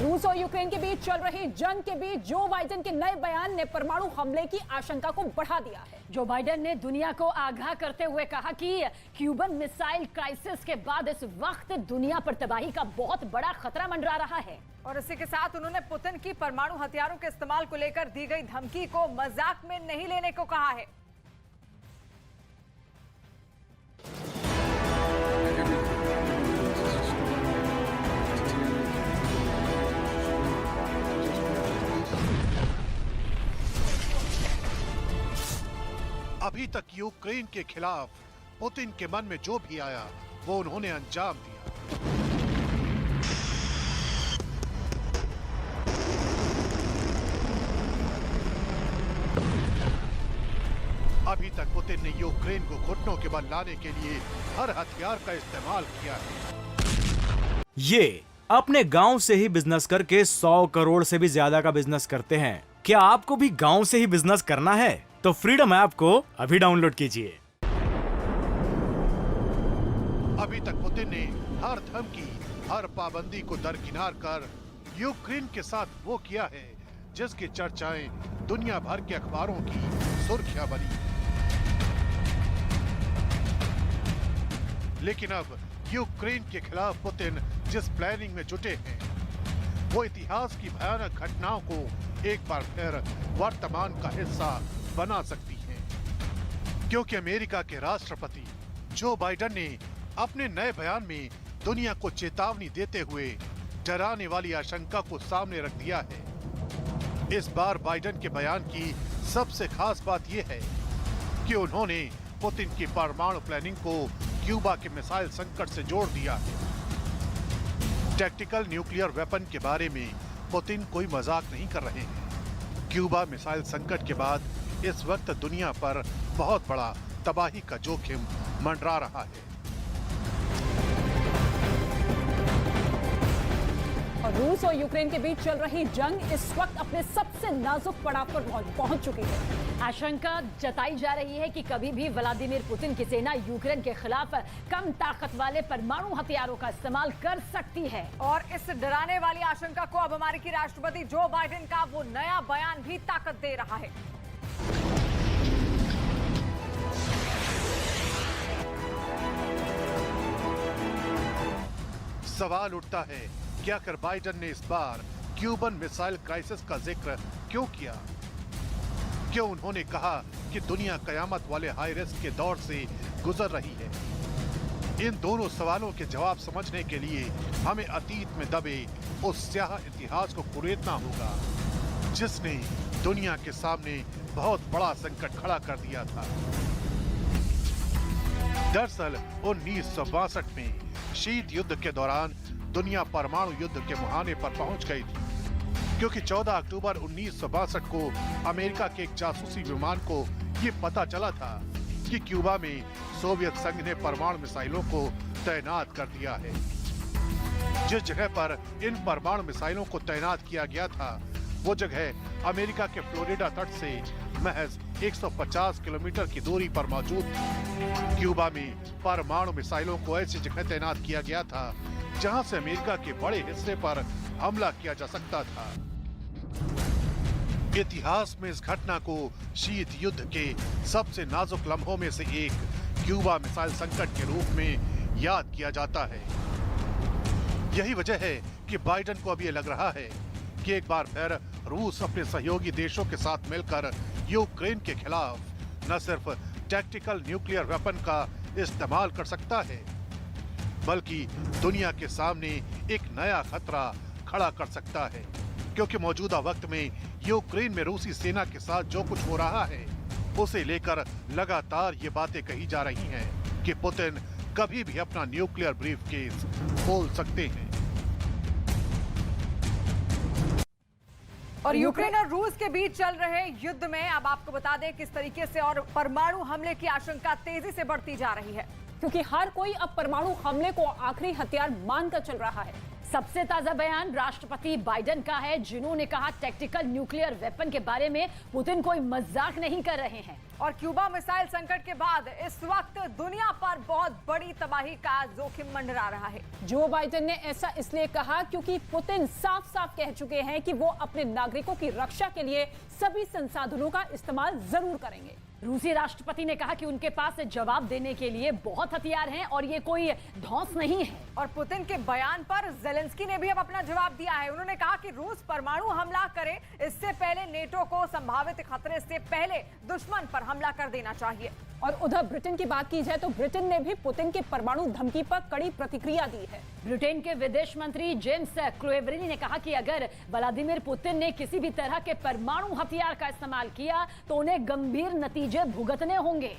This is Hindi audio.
रूस और यूक्रेन के बीच चल रही जंग के बीच जो बाइडेन के नए बयान ने परमाणु हमले की आशंका को बढ़ा दिया है। जो बाइडेन ने दुनिया को आगाह करते हुए कहा कि क्यूबन मिसाइल क्राइसिस के बाद इस वक्त दुनिया पर तबाही का बहुत बड़ा खतरा मंडरा रहा है। और इसी के साथ उन्होंने पुतिन की परमाणु हथियारों के इस्तेमाल को लेकर दी गई धमकी को मजाक में नहीं लेने को कहा है। अभी तक यूक्रेन के खिलाफ पुतिन के मन में जो भी आया वो उन्होंने अंजाम दिया। अभी तक पुतिन ने यूक्रेन को घुटनों के बल लाने के लिए हर हथियार का इस्तेमाल किया है। ये अपने गांव से ही बिजनेस करके 100 करोड़ से भी ज्यादा का बिजनेस करते हैं। क्या आपको भी गांव से ही बिजनेस करना है? तो फ्रीडम ऐप को अभी डाउनलोड कीजिए। अभी तक पुतिन ने हर धमकी, हर पाबंदी को दरकिनार कर यूक्रेन के साथ वो किया है जिसकी चर्चाएं दुनिया भर के अखबारों की सुर्खियां बनी। लेकिन अब यूक्रेन के खिलाफ पुतिन जिस प्लानिंग में जुटे हैं वो इतिहास की भयानक घटनाओं को एक बार फिर वर्तमान का हिस्सा बना सकती है, क्योंकि अमेरिका के राष्ट्रपति जो बाइडेन ने अपने नए बयान में दुनिया को चेतावनी देते हुए डराने वाली आशंका को सामने रख दिया है। इस बार बाइडेन के बयान की सबसे खास बात यह है कि उन्होंने पुतिन की परमाणु प्लानिंग को क्यूबा के मिसाइल संकट से जोड़ दिया है। टैक्टिकल न्यूक्लियर वेपन के बारे में पुतिन कोई मजाक नहीं कर रहे हैं। क्यूबा मिसाइल संकट के बाद इस वक्त दुनिया पर बहुत बड़ा तबाही का जोखिम मंडरा रहा है। और रूस और यूक्रेन के बीच चल रही जंग इस वक्त अपने सबसे नाजुक पड़ाव पर पहुंच चुकी है। आशंका जताई जा रही है कि कभी भी व्लादिमीर पुतिन की सेना यूक्रेन के खिलाफ कम ताकत वाले परमाणु हथियारों का इस्तेमाल कर सकती है। और इस डराने वाली आशंका को अब अमेरिकी राष्ट्रपति जो बाइडेन का वो नया बयान भी ताकत दे रहा है। सवाल उठता है कि आखिर बाइडेन ने इस बार क्यूबन मिसाइल क्राइसिस का जिक्र क्यों किया? क्यों उन्होंने कहा कि दुनिया कयामत वाले हाई रिस्क के दौर से गुजर रही है? इन दोनों सवालों के जवाब समझने के लिए हमें अतीत में दबे उस स्याह इतिहास को कुरेदना होगा जिसने दुनिया के सामने बहुत बड़ा संकट खड़ा कर दिया था। दरअसल 1962 में शीत युद्ध के दौरान दुनिया परमाणु युद्ध के मुहाने पर पहुंच गई थी, क्योंकि 14 अक्टूबर 1962 को अमेरिका के एक जासूसी विमान को ये पता चला था कि क्यूबा में सोवियत संघ ने परमाणु मिसाइलों को तैनात कर दिया है। जिस जगह पर इन परमाणु मिसाइलों को तैनात किया गया था वो जगह अमेरिका के फ्लोरिडा तट से महज 150 किलोमीटर की दूरी पर मौजूद थी। क्यूबा में परमाणु मिसाइलों को ऐसी जगह तैनात किया गया था जहां से अमेरिका के बड़े हिस्से पर हमला किया जा सकता था। इतिहास में इस घटना को शीत युद्ध के सबसे नाजुक लम्हों में से एक क्यूबा मिसाइल संकट के रूप में याद किया जाता है। यही वजह है कि बाइडेन को अब ये लग रहा है कि एक बार फिर रूस अपने सहयोगी देशों के साथ मिलकर यूक्रेन के खिलाफ न सिर्फ टैक्टिकल न्यूक्लियर वेपन का इस्तेमाल कर सकता है बल्कि दुनिया के सामने एक नया खतरा खड़ा कर सकता है, क्योंकि मौजूदा वक्त में यूक्रेन में रूसी सेना के साथ जो कुछ हो रहा है उसे लेकर लगातार ये बातें कही जा रही हैं कि पुतिन कभी भी अपना न्यूक्लियर ब्रीफकेस खोल सकते हैं। और यूक्रेन और रूस के बीच चल रहे युद्ध में अब आपको बता दें किस तरीके से और परमाणु हमले की आशंका तेजी से बढ़ती जा रही है, क्योंकि हर कोई अब परमाणु हमले को आखिरी हथियार मानकर चल रहा है। सबसे ताजा बयान राष्ट्रपति बाइडेन का है, जिन्होंने कहा टैक्टिकल न्यूक्लियर वेपन के बारे में पुतिन कोई मजाक नहीं कर रहे हैं। और क्यूबा मिसाइल संकट के बाद इस वक्त दुनिया पर बहुत बड़ी तबाही का जोखिम मंडरा रहा है। जो बाइडेन ने ऐसा इसलिए कहा क्योंकि पुतिन साफ साफ कह चुके हैं कि वो अपने नागरिकों की रक्षा के लिए सभी संसाधनों का इस्तेमाल जरूर करेंगे। रूसी राष्ट्रपति ने कहा कि उनके पास जवाब देने के लिए बहुत हथियार हैं और ये कोई धौंस नहीं है। और पुतिन के बयान पर जेलेंस्की ने भी अब अपना जवाब दिया है। उन्होंने कहा कि रूस परमाणु हमला करे इससे पहले नेटो को संभावित खतरे से पहले दुश्मन पर हमला कर देना चाहिए। और उधर ब्रिटेन की बात की जाए तो ब्रिटेन ने भी पुतिन की परमाणु धमकी पर कड़ी प्रतिक्रिया दी है। ब्रिटेन के विदेश मंत्री जेम्स क्लोवेरी ने कहा कि अगर व्लादिमीर पुतिन ने किसी भी तरह के परमाणु हथियार का इस्तेमाल किया तो उन्हें गंभीर नतीजे भुगतने होंगे।